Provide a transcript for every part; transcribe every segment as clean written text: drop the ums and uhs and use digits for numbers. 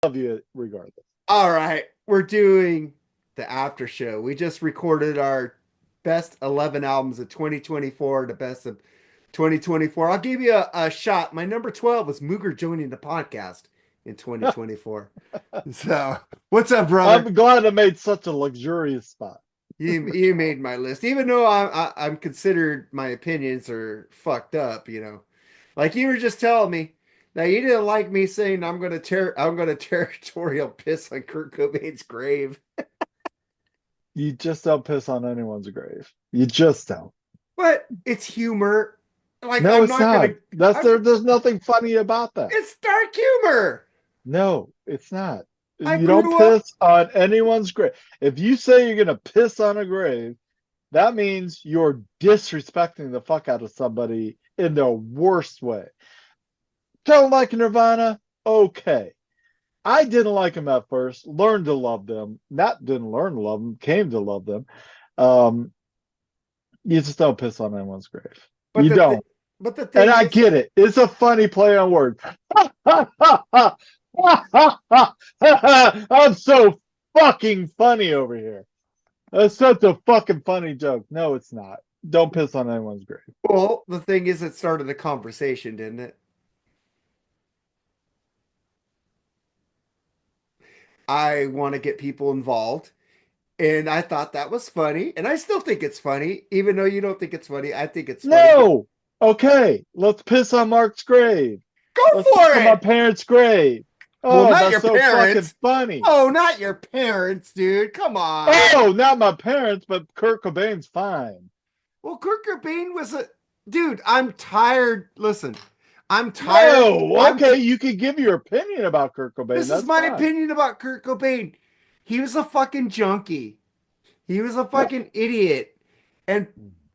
love you regardless. All right, we're doing the after show. We just recorded our best 11 albums of 2024, the best of 2024. I'll give you a shot. My number 12 was Mooger joining the podcast in 2024. So, what's up, brother? I'm glad I made such a luxurious spot. You made my list, even though I'm considered my opinions are fucked up. Like you were just telling me. Now you didn't like me saying I'm gonna territorial piss on Kurt Cobain's grave. You just don't piss on anyone's grave. You just don't. But it's humor. Like No, I'm it's not not. gonna. That's there. There's nothing funny about that. It's dark humor. No, it's not. I You don't grew up. piss on anyone's grave. If you say you're gonna piss on a grave, that means you're disrespecting the fuck out of somebody in the worst way. Don't like Nirvana? Okay. I didn't like them at first, learned to love them. Not didn't learn to love them, came to love them. Um, you just don't piss on anyone's grave. But You the th don't. but the And thing I is, get it. It's a funny play on words. I'm so fucking funny over here. That's such a fucking funny joke. No, it's not. Don't piss on anyone's grave. well, the thing is, it started a conversation, didn't it? I want to get people involved, and I thought that was funny, and I still think it's funny, even though you don't think it's funny. I think it's funny. No. Okay, let's piss on Mark's grave. Go Let's piss for on my it. parents' grave. Well, Oh, not that's your so fucking parents. funny. Oh, not your parents, dude. Come on. Oh, not my parents, but Kurt Cobain's fine. Well, Kurt Cobain was a dude. I'm tired. Listen, I'm tired. No, okay, you can give your opinion about Kurt Cobain. This is That's my fine. opinion about Kurt Cobain. He was a fucking junkie. He was a Yep. fucking idiot. And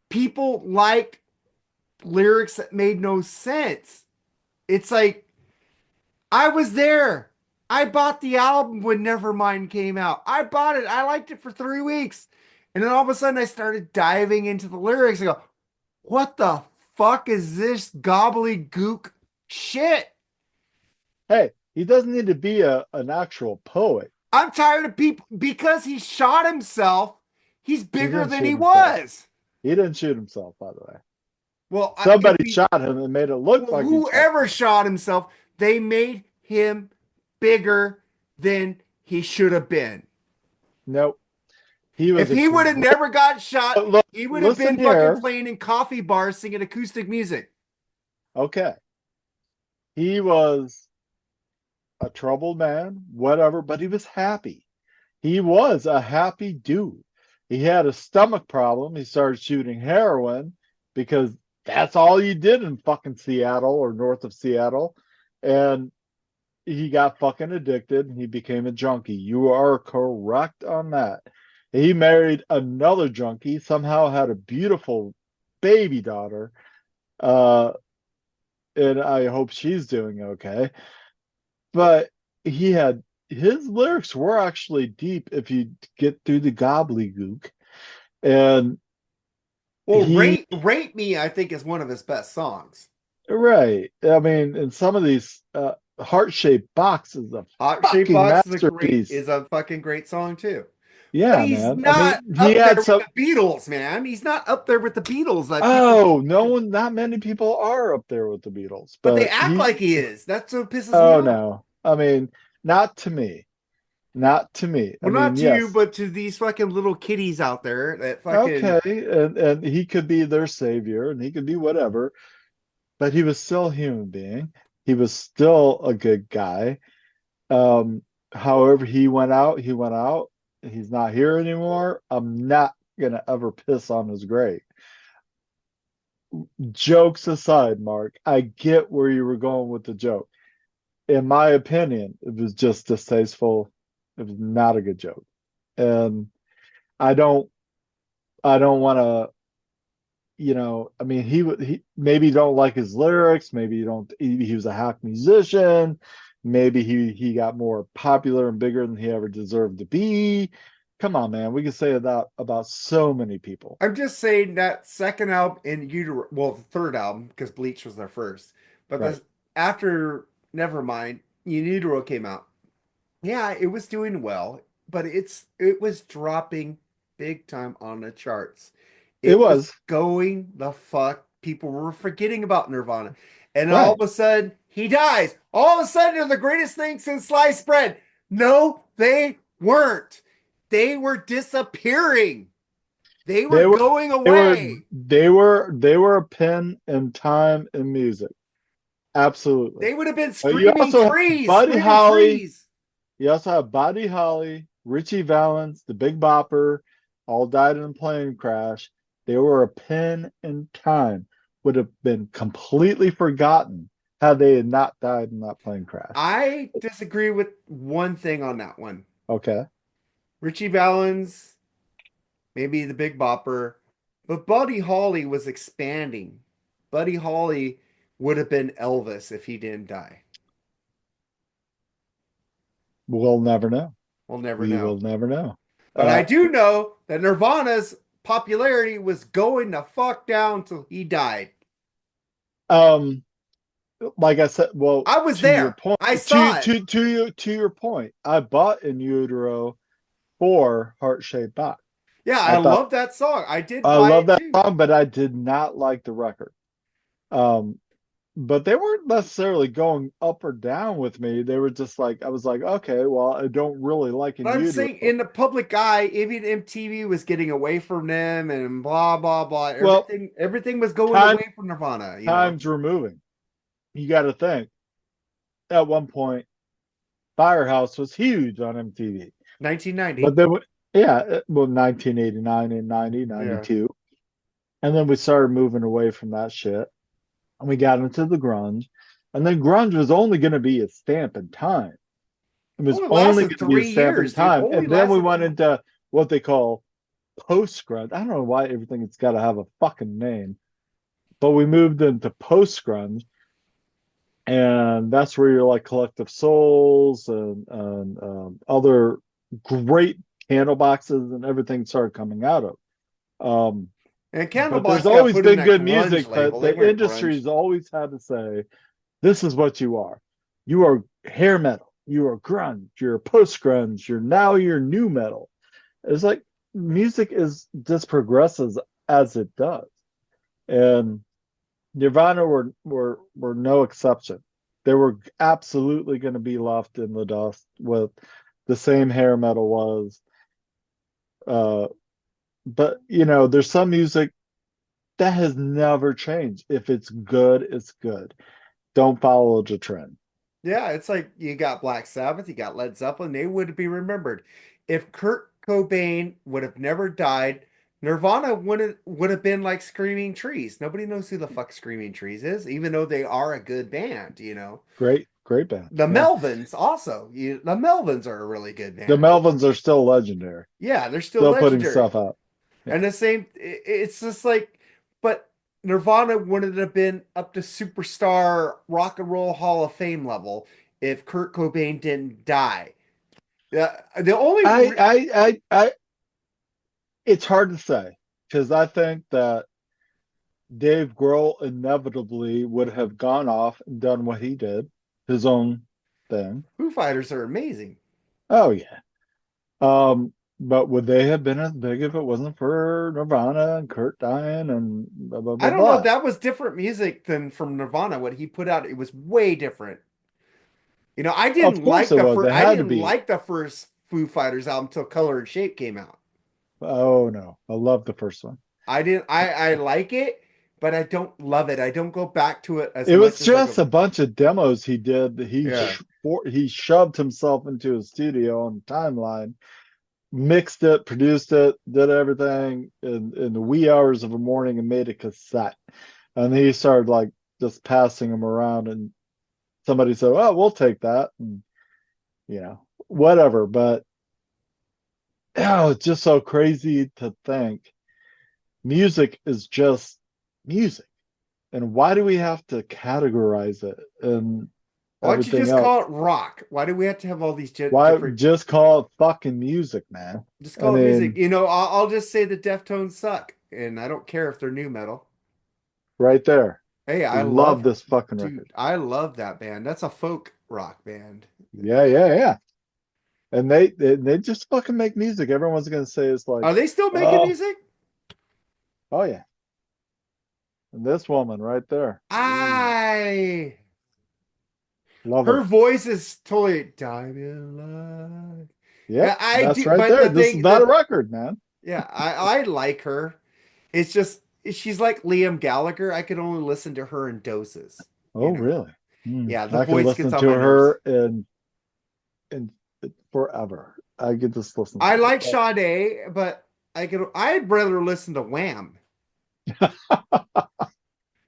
people liked lyrics that made no sense. It's like I was there. I bought the album when Nevermind came out. I bought it. I liked it for 3 weeks. And then all of a sudden I started diving into the lyrics. I go, what the fuck is this gobbledygook shit? Hey, he doesn't need to be an actual poet. I'm tired of people because he shot himself. He's He bigger didn't than shoot he himself. was. He didn't shoot himself, by the way. Well, if Somebody he, shot him and made it look well, like he shot whoever himself. shot himself, they made him bigger than he should have been. Nope. He If was a he would have great. never got shot, Look, he would have listen been fucking here. playing in coffee bars singing acoustic music. Okay. He was a troubled man, whatever, but he was happy. He was a happy dude. He had a stomach problem. He started shooting heroin because that's all you did in fucking Seattle or north of Seattle. And he got fucking addicted and he became a junkie. You are correct on that. He married another junkie, somehow had a beautiful baby daughter. Uh, and I hope she's doing okay. But he had his lyrics were actually deep if you get through the gobbledygook. And Well, he, Rate Me, I think, is one of his best songs. right. I mean, in some of these heart shaped box is a Hot Shape fucking Box masterpiece. is a fucking great song too. But Yeah, he's man. I not mean, he up there had with some. the Beatles, man. He's not up there with the Beatles that people Oh, no one, not many people are up there with the Beatles, but they but act he, like he is. That's what pisses me oh off. no. I mean, not to me. Not to me. I Well, not mean, to you, yes. but to these fucking little kitties out there that fucking Okay, and he could be their savior and he could be whatever, but he was still a human being. He was still a good guy. Um, However he went out, he went out. He's not here anymore. I'm not gonna ever piss on his grave. Jokes aside, Mark, I get where you were going with the joke. In my opinion, it was just distasteful. It was not a good joke. And I don't I don't want to, I mean, he maybe don't like his lyrics, maybe you don't he was a hack musician, maybe he got more popular and bigger than he ever deserved to be. Come on, man. We can say that about so many people. I'm just saying that second album in Utero, well, the third album, because Bleach was their first, but Right. the after Nevermind, In Utero came out. Yeah, it was doing well, but it was dropping big time on the charts. It It was was going the fuck. People were forgetting about Nirvana. And all right. of a sudden, he dies. All of a sudden, they're the greatest thing since sliced bread. No, they weren't. They were disappearing. They were They were going they were away. they were a pin in time in music. Absolutely. They would have been You screaming also have trees, Buddy screaming Holly. trees. You also have Buddy Holly, Richie Valens, the Big Bopper, all died in a plane crash. They were a pin in time. Would have been completely forgotten had they had not died in that plane crash. I disagree with one thing on that one. Okay. Richie Valens, maybe the Big Bopper, but Buddy Holly was expanding. Buddy Holly would have been Elvis if he didn't die. We'll never know. We'll never We know. will never know. But I Uh, do know that Nirvana's popularity was going the fuck down till he died. um, like I said, well, I was to your there. point, I saw it. to your point, I bought In Utero for Heart Shaped Box. Yeah, I I thought love that song. I did I buy love it that too. song, but I did not like the record. Um, but they weren't necessarily going up or down with me. They were just like I was like, okay, well, I don't really like In But I'm Utero. saying in the public eye, even MTV was getting away from them and blah blah blah. Well, Everything was going time away from Nirvana, you know. times were moving. You got to think at one point, Firehouse was huge on MTV. But 1990. then, yeah, well, 1989 and 90, Yeah. 92. And then we started moving away from that shit. And we got into the grunge. And then grunge was only going to be a stamp in time. It was Only only lasted going to be a three stamp in years, dude. time. Only And then we lasted went three. into what they call post grunge. I don't know why everything has got to have a fucking name, but we moved into post grunge. And that's where your like Collective Souls and other great candle boxes and everything started coming out of. Um, And but there's Candlebox got always put in been that good grunge music, but label. They the weren't grunge. industry's always had to say, this is what you are. You are hair metal, you are grunge, you're post grunge, you're new metal. It's like music is just progresses as it does. And Nirvana were no exception. They were absolutely going to be left in the dust with the same hair metal was. Uh, but there's some music that has never changed. If it's good, it's good. Don't follow the trend. Yeah, it's like you got Black Sabbath, you got Led Zeppelin, they would be remembered. If Kurt Cobain would have never died, Nirvana would have been like Screaming Trees. Nobody knows who the fuck Screaming Trees is, even though they are a good band, you know. Great, great band. The Yeah. Melvins also. The Melvins are a really good The band. Melvins are still legendary, Yeah, they're still still putting legendary. stuff out. Yeah. And the same, it's just like, but Nirvana wouldn't have been up to superstar rock and roll Hall of Fame level if Kurt Cobain didn't die. The only, I, it's hard to say because I think that Dave Grohl inevitably would have gone off and done what he did, his own thing. Foo Fighters are amazing. Oh yeah. But would they have been as big if it wasn't for Nirvana and Kurt dying and blah blah I blah don't know. blah? That was different music than from Nirvana. What he put out, it was way different. You know, Of course it was. It I had to didn't be. like the first Foo Fighters album until Color and Shape came out. Oh no, I love the first one. I didn't. I like it, but I don't love it. I don't go back to it as It much was as I just go. a bunch of demos he did. Yeah. He shoved himself into a studio on timeline, mixed it, produced it, did everything in the wee hours of the morning and made a cassette. And he started like just passing them around and somebody said, "Oh, we'll take that." And whatever. But it's just so crazy to think music is just music. And why do we have to categorize it and Why don't you everything just else? call it rock? Why do we have to have all these Why different? just call it fucking music, man? Just I call it music. mean, You know, I'll just say the Deftones suck, and I don't care if they're new metal. right there. Hey, I Love love, this fucking record. dude. I love that band. That's a folk rock band. Yeah, yeah, yeah. And they just fucking make music. Everyone's gonna say it's like, Are they still making oh, music? oh yeah. And this woman right there. Ooh, I love Her her. voice is totally diamond like. Yeah, Yep, I that's do. right But there. the This is thing not a that, record, man. yeah, I like her. It's just she's like Liam Gallagher. I can only listen to her in doses. Oh, really? Hmm. Yeah, the I could voice gets listen on to my nerves. her in forever. I could just listen I to like her. Sade, but I'd rather listen to Wham.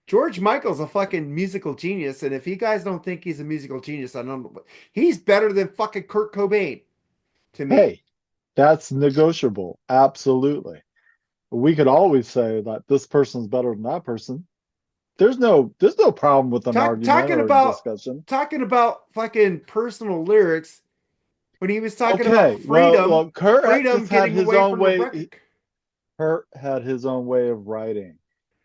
George Michael's a fucking musical genius, and if you guys don't think he's a musical genius, I don't know. He's better than fucking Kurt Cobain to me. Hey, that's negotiable. Absolutely. We could always say that this person's better than that person. There's no problem with an Talk, argument talking or a about discussion. talking about fucking personal lyrics when he was talking about Okay, well, freedom Kurt had getting his away own from the way. record. Kurt had his own way of writing.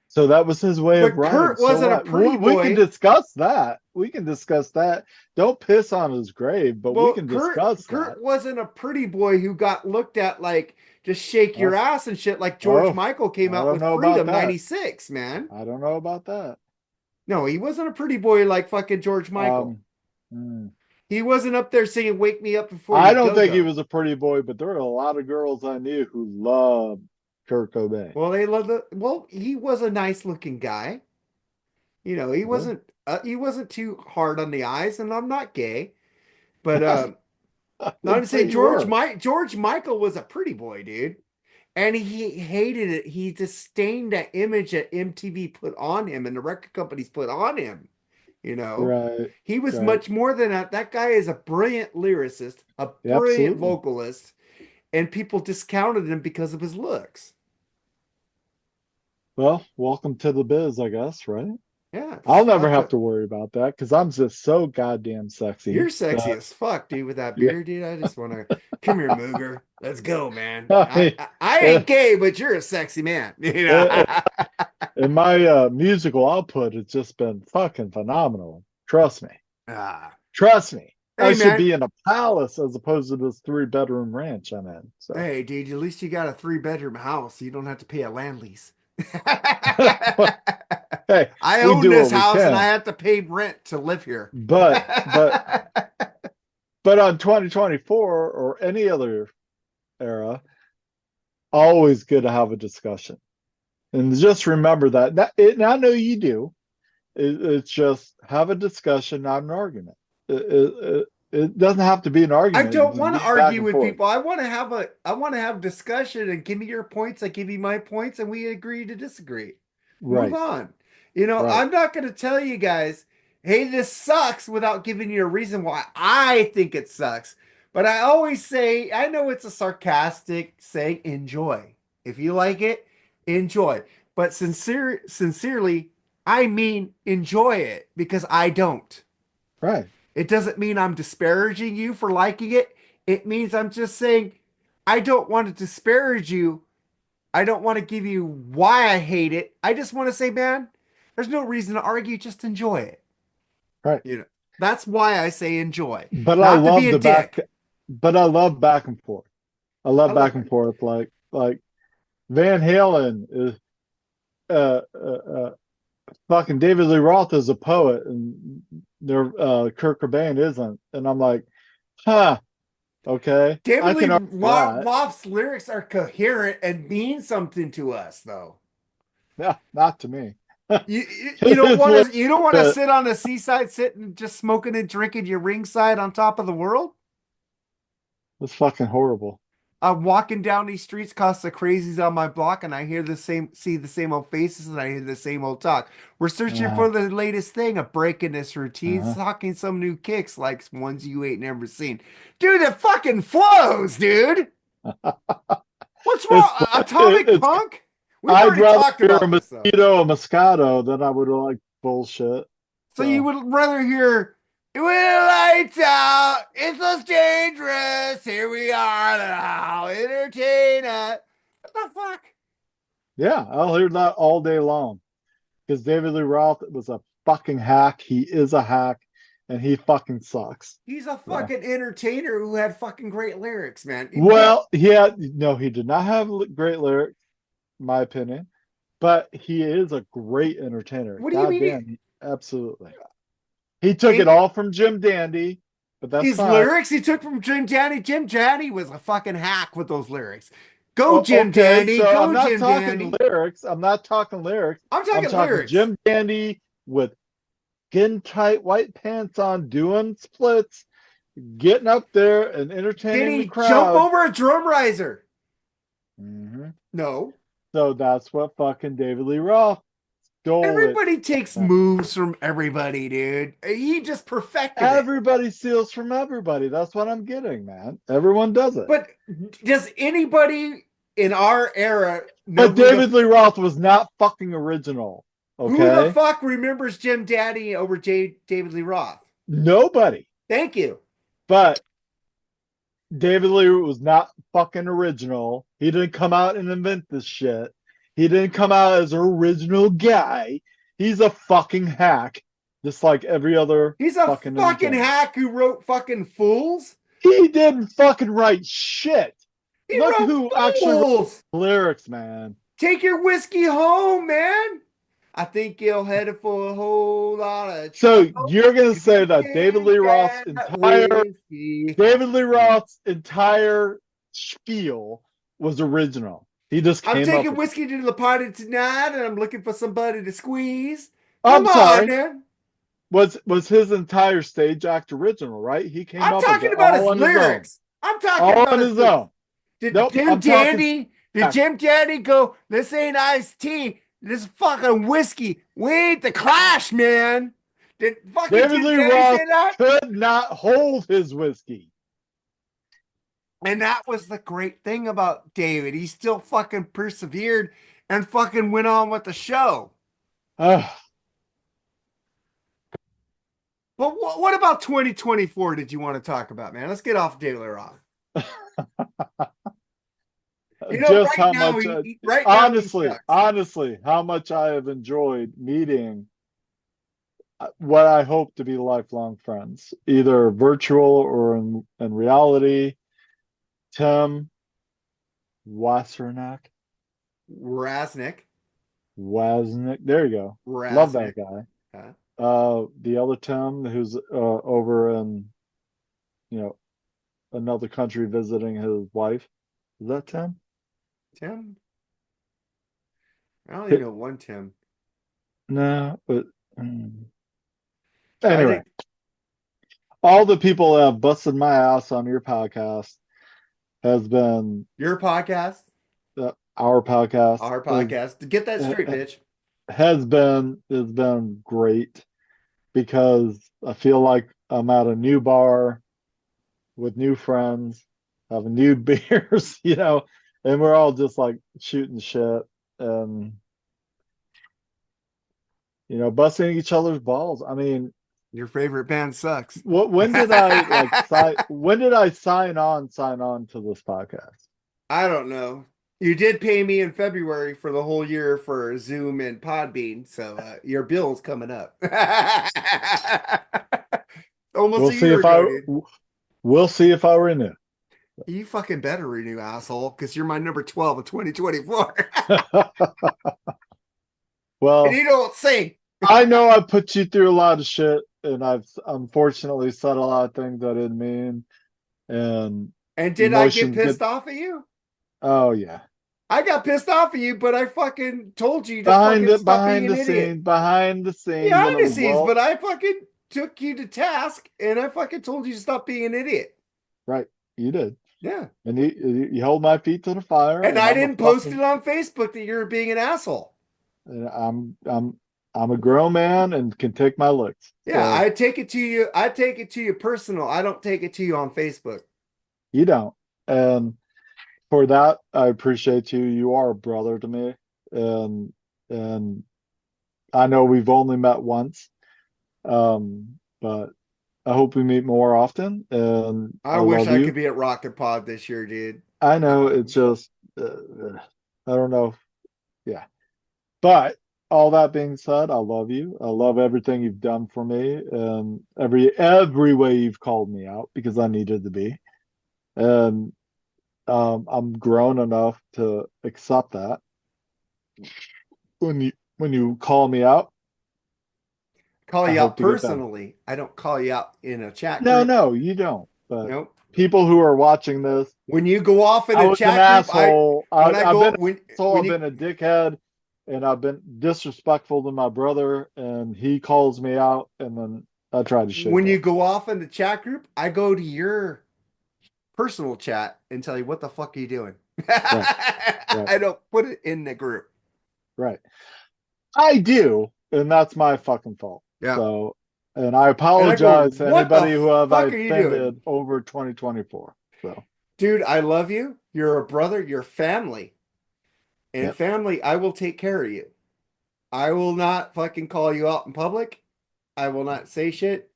So that was his way of But writing. Kurt So wasn't a what? pretty We can boy. discuss that. We can discuss that. Don't piss on his grave, but we Well, can Kurt discuss that. Kurt wasn't a pretty boy who got looked at like just shake your That's, ass and shit like George oh, Michael came I out don't with know about Freedom that. 96, man. I don't know about that. No, he wasn't a pretty boy like fucking George Michael. Um, hmm. He wasn't up there singing "Wake Me Up Before I You don't Go think he Go." was a pretty boy, but there were a lot of girls I knew who loved Kurt Cobain. Well, they love the. Well, he was a nice looking guy. You know, Yeah. he wasn't too hard on the eyes, and I'm not gay, but I not didn't to say say you were. George Michael was a pretty boy, dude, and he hated it. He disdained that image that MTV put on him and the record companies put on him. You know, Right. he was Right. much more than that. That guy is a brilliant lyricist, a Yeah, brilliant absolutely. vocalist, and people discounted him because of his looks. Well, welcome to the biz, I guess, right? Yeah, I'll never fuck. have to worry about that because I'm just so goddamn You're sexy sexy that as fuck, dude, with that yeah. beard, dude. I just want to come here, Mooger. Let's go, man. I I, mean, I I uh, ain't gay, but you're a sexy man. You know. uh, and my musical output has just been fucking phenomenal. Trust me. Ah. Trust me. I Hey, should man. be in a palace as opposed to this three-bedroom ranch I'm in. So, Hey, dude. At least you got a 3 bedroom house. So you don't have to pay a land lease. hey, I we own do this what we house and I can. have to pay rent to live here. But but but on 2024 or any other era, always good to have a discussion. And just remember and I know you do. It's just have a discussion, not an argument. It doesn't have to be an I argument. It can don't just want to be back argue and with forth. people. I want to have discussion and give me your points. I give you my points and we agree to disagree. Move Right, on. You know, right, I'm not going to tell you guys, hey, this sucks without giving you a reason why I think it sucks. But I always say, I know it's a sarcastic saying, enjoy. If you like it, enjoy. But sincerely, I mean enjoy it because I don't. right, It doesn't mean I'm disparaging you for liking it. It means I'm just saying I don't want to disparage you. I don't want to give you why I hate it. I just want to say, man, there's no reason to argue. Just enjoy it. right. You know, that's why I say enjoy, But I not to be love a the back. dick. But I love back and forth. I I love love back and back. forth. Like Van Halen is uh, uh, uh fucking David Lee Roth is a poet, and their Kurt Cobain isn't. And I'm like, huh, okay, David I Lee can argue that. Roth's lyrics are coherent and mean something to us, though. Yeah, not to me. You It's a you don't want to bit. sit on the seaside, sitting just smoking and drinking your ringside on top of the world. It's fucking horrible. I'm walking down these streets, cause the crazies on my block, and I hear see the same old faces, and I hear the same old talk. We're searching Uh, for the latest thing, a break in this routine, uh, talking some new kicks like ones you ain't never seen. Dude, it fucking flows, dude. What's it's wrong? fu- Atomic it's. Punk? We've I'd already rather talked hear a about this though. Moscato than I would like bullshit. So you So would rather hear "When the lights out, it's us dangerous. Here we are now, entertain us." What the fuck? yeah, I'll hear that all day long because David Lee Roth was a fucking hack. He is a hack. and he fucking sucks. He's a So, fucking entertainer who had fucking great lyrics, man. well, he did not have great lyrics, in my opinion, but he is a great entertainer. What do you God mean? damn, absolutely. He took it It, all from Jim Dandy, but that's his fine. lyrics he took from Jim Dandy. Jim Dandy was a fucking hack with those lyrics. Go, Oh, Jim okay, Dandy. so I'm Go, not Jim talking Dandy. lyrics. I'm not talking lyrics. I'm I'm talking talking lyrics. Jim Dandy with skin tight white pants on, doing splits, getting up there and Did entertaining the he jump crowd. over a drum riser? Hmm. No. So that's what fucking David Lee Roth stole it. Everybody takes moves from everybody, dude. He just perfected it. Everybody steals from everybody. That's what I'm getting, man. Everyone does it. But does anybody in our era know But David Lee Roth was not fucking original. who the Okay? fuck remembers Jim Daddy over David Lee Roth? Nobody. Thank you. But David Lee was not fucking original. He didn't come out and invent this shit. He didn't come out as an original guy. He's a fucking hack, just like every other He's a fucking fucking entertainer. hack who wrote fucking Fools. He didn't fucking write shit. He Look wrote who actually wrote Fools. the lyrics, man. Take your whiskey home, man. I think you're headed for a whole lot of So trouble you're gonna if you say that take that whiskey David Lee home. Roth's entire spiel was original. He just I'm came up taking with it. whiskey to the party tonight and I'm looking for somebody to squeeze. I'm Come on, sorry. man. Was his entire stage act original, right? He came I'm up with it talking about all his on his own. lyrics. I'm talking All about on his his lyrics. own. Did Nope, Jim I'm talking Dandy, did facts. Jim Dandy go, this ain't iced tea, this is fucking whiskey. We ain't the Clash, man. Did fucking David Jim Lee Dandy Roth say that? could not hold his whiskey. And that was the great thing about David. He still fucking persevered and fucking went on with the show. Ugh. But what about 2024 did you want to talk about, man? Let's get off David Lee Roth. You know, Just how much, right now he honestly, sucks. honestly, how much I have enjoyed meeting what I hope to be lifelong friends, either virtual or in reality. Tim Wassernack, Raznick. Wasnick, there you go. Love that Raznick. guy. Huh? The other Tim who's over in, you know, another country visiting his wife. Is that Tim? Tim? I don't even know one Tim. No, but I anyway, think all the people that have busted my ass on your podcast has been your podcast, our podcast our podcast. Get that straight, bitch. has been great because I feel like I'm at a new bar with new friends, having new beers, and we're all just like shooting shit and busting each other's balls. I mean, Your favorite band sucks. when did I like sign? When did I sign on to this podcast? I don't know. You did pay me in February for the whole year for Zoom and Podbean, so your bill's coming up. Almost We'll a see year if ago, I dude. we'll see if I renew. You fucking better renew, asshole, because you're my number 12 of 2024. And Well, you don't sing. I know I put you through a lot of shit, and I've unfortunately said a lot of things I didn't mean, and And did I get emotions get. pissed off at you? Oh yeah, I got pissed off at you, but I fucking told you to behind fucking the stop being behind an the idiot. scenes, behind the scenes, when Behind it the was scenes, well, but I fucking took you to task and I fucking told you to stop being an idiot. right, you did, Yeah. and you hold my feet to the fire, And and I I'm a didn't post fucking, it on Facebook that you're being an asshole. and I'm a grown man and can take my licks. Yeah, So I take it to you. I take it to you personal. I don't take it to you on Facebook. you don't, and for that I appreciate you. You are a brother to me, and I know we've only met once, but I hope we meet more often, and I I wish love I you. could be at Rocket Pod this year, dude. I know it's just, I don't know. Yeah, but all that being said, I love you. I love everything you've done for me and every way you've called me out because I needed to be. And I'm grown enough to accept that. When you call me out, Call I you hope out to get better. personally. I don't call you out in a chat No, group. no, you don't. But Nope. people who are watching this, When you go off in I a was an chat group, asshole. when I I've been go an asshole. when I've you been a dickhead, and I've been disrespectful to my brother, and he calls me out, and then I try to shape when you up. go off in the chat group, I go to your personal chat and tell you what the fuck are you doing. Right, right, I don't put it in the group. right. I do, and that's my fucking fault. Yeah. So, and I And I go, apologize to what the anybody who have I fuck are you offended doing? over 2024. So, Dude, I love you. You're a brother. You're family. And yep, family, I will take care of you. I will not fucking call you out in public. I will not say shit.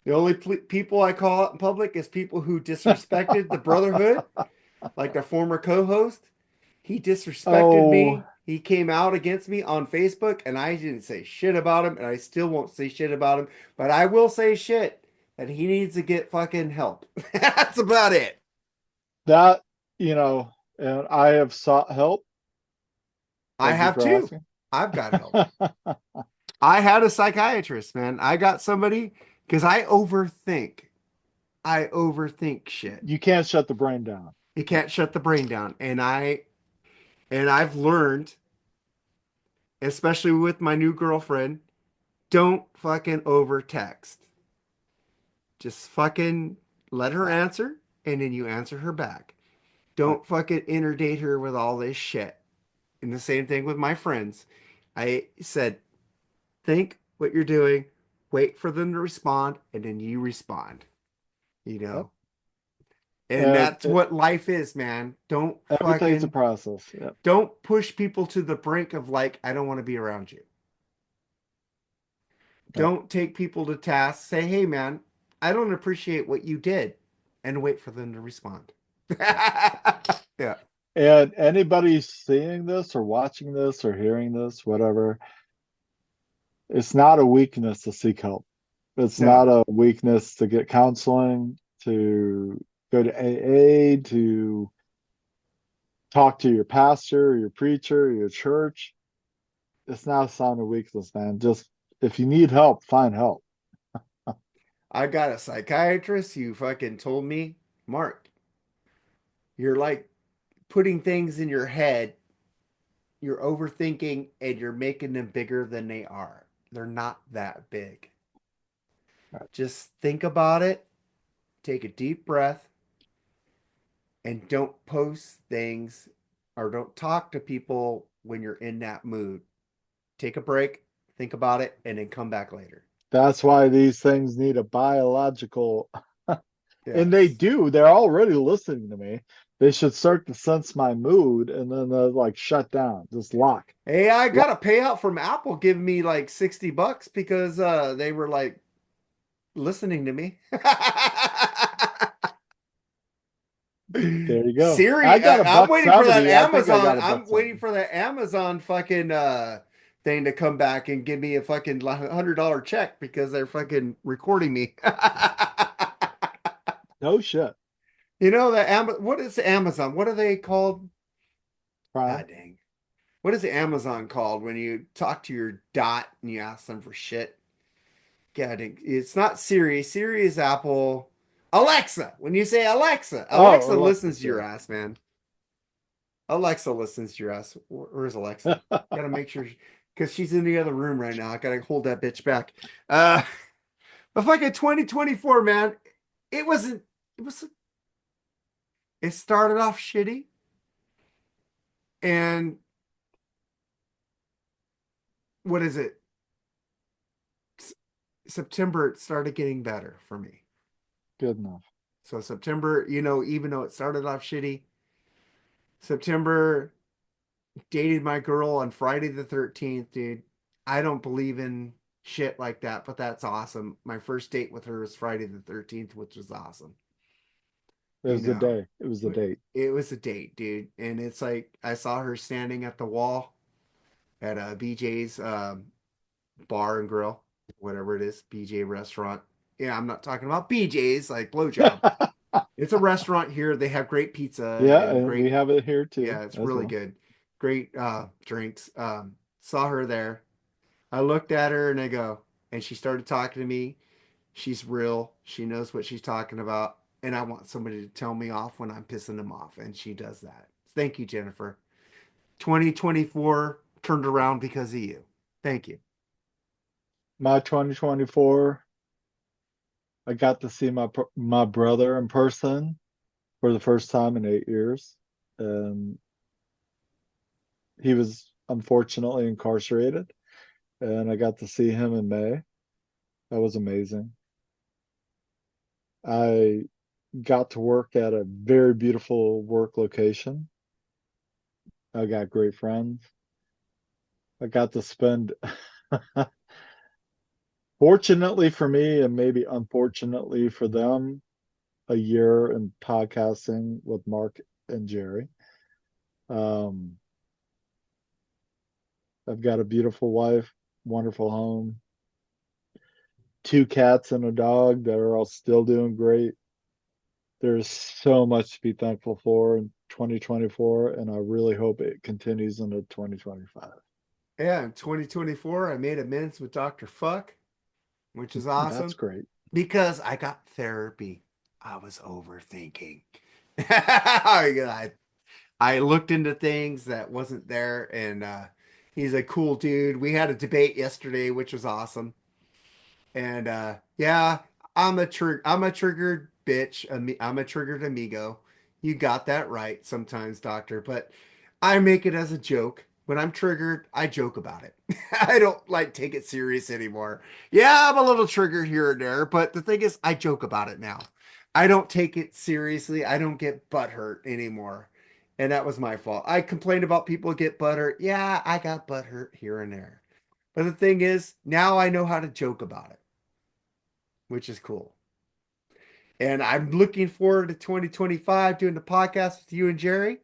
The only people I call out in public is people who disrespected the brotherhood, like the former co-host. He disrespected oh, me. He came out against me on Facebook, and I didn't say shit about him, and I still won't say shit about him. But I will say shit that he needs to get fucking help. That's about it. that, you know, and I have sought help. I Thank you have for too. asking. I've got help. I had a psychiatrist, man. I got somebody because I overthink. I overthink shit. You can't shut the brain down. You can't shut the brain down. I've learned, especially with my new girlfriend, don't fucking over text. Just fucking let her answer and then you answer her back. Right. Don't fucking inundate her with all this shit. And the same thing with my friends. I said, think what you're doing, wait for them to respond, and then you respond. You Yep. know, and And that's what life is, man. everything's a process. Yep. Don't push people to the brink of like, I don't want to be around you. Right. Don't take people to task. Say, hey, man, I don't appreciate what you did, and wait for them to respond. Right. Yeah. And anybody seeing this or watching this or hearing this, whatever, it's not a weakness to seek help. It's not No, a weakness to get counseling, to go to AA, to talk to your pastor, your preacher, your church. It's not a sign of weakness, man. Just if you need help, find help. I got a psychiatrist who fucking told me, Mark, you're like putting things in your head, you're overthinking, and you're making them bigger than they are. They're not that big. Right. Just think about it, take a deep breath, and don't post things or don't talk to people when you're in that mood. Take a break, think about it, and then come back later. That's why these things need a biological, and they Yes. do. They're already listening to me. They should start to sense my mood and then like shut down, just lock. Hey, I Lock. got a payout from Apple giving me like $60 because they were like listening to me. There you go. I Siri, got a I'm buck waiting for that 70. I think I Amazon. got a buck I'm waiting 70. for that Amazon fucking thing to come back and give me a fucking $100 check because they're fucking recording me. No shit. You know that what is Amazon? What are they called? Prime. God dang. What is the Amazon called when you talk to your dot and you ask them for shit? God dang. It's not Siri. Siri is Apple. Alexa. When you say Alexa, Oh, Alexa listens Alexis, to your yeah. ass, man. Alexa listens to your ass. Where's Alexa? Gotta make sure because she's in the other room right now. I gotta hold that bitch back. Uh, but fucking 2024, man. It wasn't. It was. It started off shitty, and what is it? September it started getting better for me. Good enough. So September, even though it started off shitty, September dated my girl on Friday the 13th, dude. I don't believe in shit like that, but that's awesome. My first date with her was Friday the 13th, which was awesome. It You was the know, day. It was the date. it was a date, dude. And it's like I saw her standing at the wall at BJ's bar and grill, whatever it is, BJ restaurant. Yeah, I'm not talking about BJ's like blowjob. It's a restaurant here. They have great pizza Yeah, and and we great, have it here too yeah, it's as really well. good. Great drinks. Saw her there. I looked at her and I go, and she started talking to me. She's real. She knows what she's talking about. And I want somebody to tell me off when I'm pissing them off. And she does that. Thank you, Jennifer. 2024 turned around because of you. Thank you. My 2024, I got to see my brother in person for the first time in 8 years, and he was unfortunately incarcerated, and I got to see him in May. That was amazing. I got to work at a very beautiful work location. I got great friends. I got to spend, fortunately for me, and maybe unfortunately for them, a year in podcasting with Mark and Jerry. Um, I've got a beautiful wife, wonderful home, two cats and a dog that are all still doing great. There's so much to be thankful for in 2024, and I really hope it continues into 2025. Yeah, in 2024, I made amends with Dr. Fuck, which is That's awesome great. because I got therapy. I was overthinking. I, I looked into things that wasn't there, and he's a cool dude. We had a debate yesterday, which was awesome. And yeah, I'm a triggered bitch. I'm a triggered amigo. You got that right sometimes, doctor, but I make it as a joke. When I'm triggered, I joke about it. I don't like take it serious anymore. Yeah, I'm a little triggered here and there, but the thing is I joke about it now. I don't take it seriously. I don't get butthurt anymore. And that was my fault. I complained about people get butthurt. Yeah, I got butthurt here and there. But the thing is, now I know how to joke about it, which is cool. And I'm looking forward to 2025 doing the podcast with you and Jerry.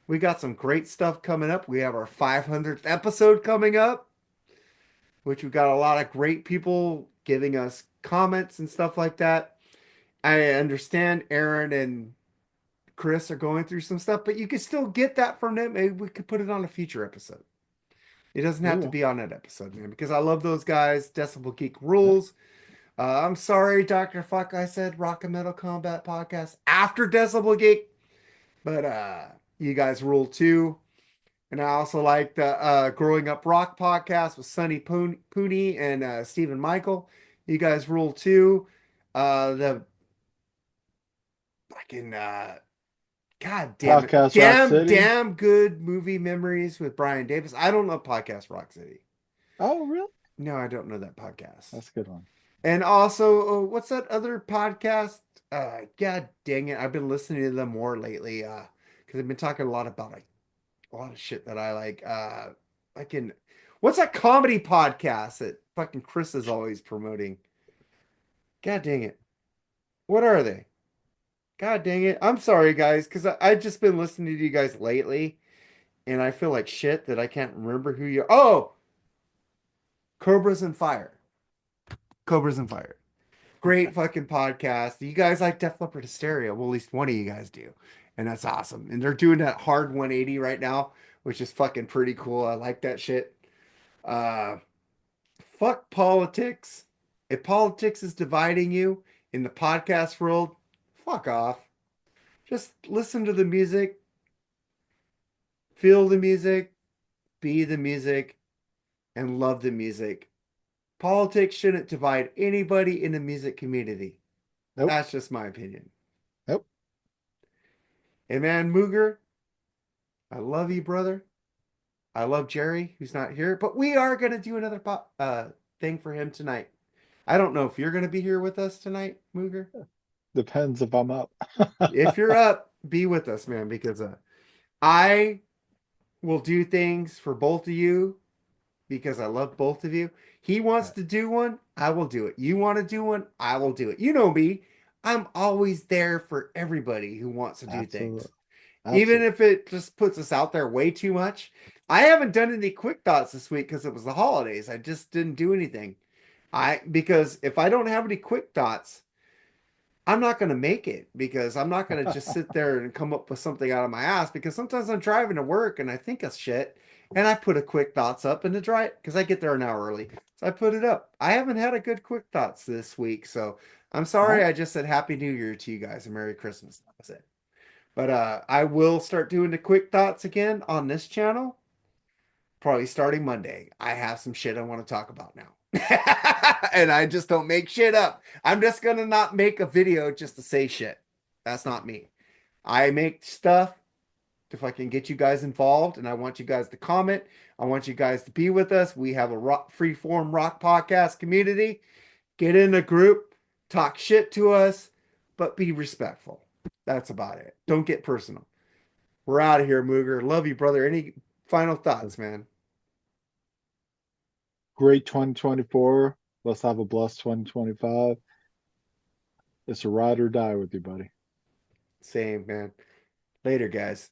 We got some great stuff coming up. We have our 500th episode coming up, which we got a lot of great people giving us comments and stuff like that. I understand Aaron and Chris are going through some stuff, but you can still get that from them. Maybe we could put it on a future episode. It doesn't We have to will. be on that episode, man, because I love those guys. Decibel Geek Yeah. rules. I'm sorry, Dr. Fuck, I said Rock and Metal Combat Podcast after Decibel Geek, but you guys rule too. And I also like the Growing Up Rock podcast with Sonny Pooney and Stephen Michael. You guys rule too. The fucking God damn it, Podcast Rock City. damn good movie memories with Brian Davis. I don't know podcast Rock City. Oh, really? No, I don't know that podcast. That's a good one. And also, what's that other podcast? God dang it, I've been listening to them more lately. Because I've been talking a lot about like a lot of shit that I like. Fucking, what's that comedy podcast that fucking Chris is always promoting? God dang it, what are they? God dang it, I'm sorry guys, because I've just been listening to you guys lately, and I feel like shit that I can't remember who you are. Oh, Cobras and Fire. Cobras and Fire. Great fucking podcast. You guys like Def Leppard Hysteria. Well, at least one of you guys do. And that's awesome. And they're doing that hard 180 right now, which is fucking pretty cool. I like that shit. Uh Fuck politics. If politics is dividing you in the podcast world, fuck off. Just listen to the music, feel the music, be the music, and love the music. Politics shouldn't divide anybody in the music community. Nope. That's just my opinion. Nope. Hey man, Mooger, I love you, brother. I love Jerry, who's not here, but we are gonna do another thing for him tonight. I don't know if you're gonna be here with us tonight, Mooger. Depends if I'm up. If you're up, be with us, man, because I will do things for both of you because I love both of you. He wants Right. to do one, I will do it. You want to do one, I will do it. You know me. I'm always there for everybody who wants to do Absolutely. things. even Absolutely. if it just puts us out there way too much. I haven't done any quick thoughts this week because it was the holidays. I just didn't do anything. Because if I don't have any quick thoughts, I'm not going to make it because I'm not going to just sit there and come up with something out of my ass because sometimes I'm driving to work and I think of shit and I put a quick thoughts up in the drive because I get there an hour early. So I put it up. I haven't had a good quick thoughts this week. So I'm sorry. Well, I just said Happy New Year to you guys and Merry Christmas. That was it. But I will start doing the quick thoughts again on this channel, probably starting Monday. I have some shit I want to talk about now. And I just don't make shit up. I'm just gonna not make a video just to say shit. That's not me. I make stuff if I can get you guys involved, and I want you guys to comment. I want you guys to be with us. We have a free form rock podcast community. Get in a group, talk shit to us, but be respectful. That's about it. Don't get personal. We're out of here, Mooger. Love you, brother. Any final thoughts, man? great 2024. Let's have a blessed 2025. It's a ride or die with you, buddy. Same, man. Later, guys.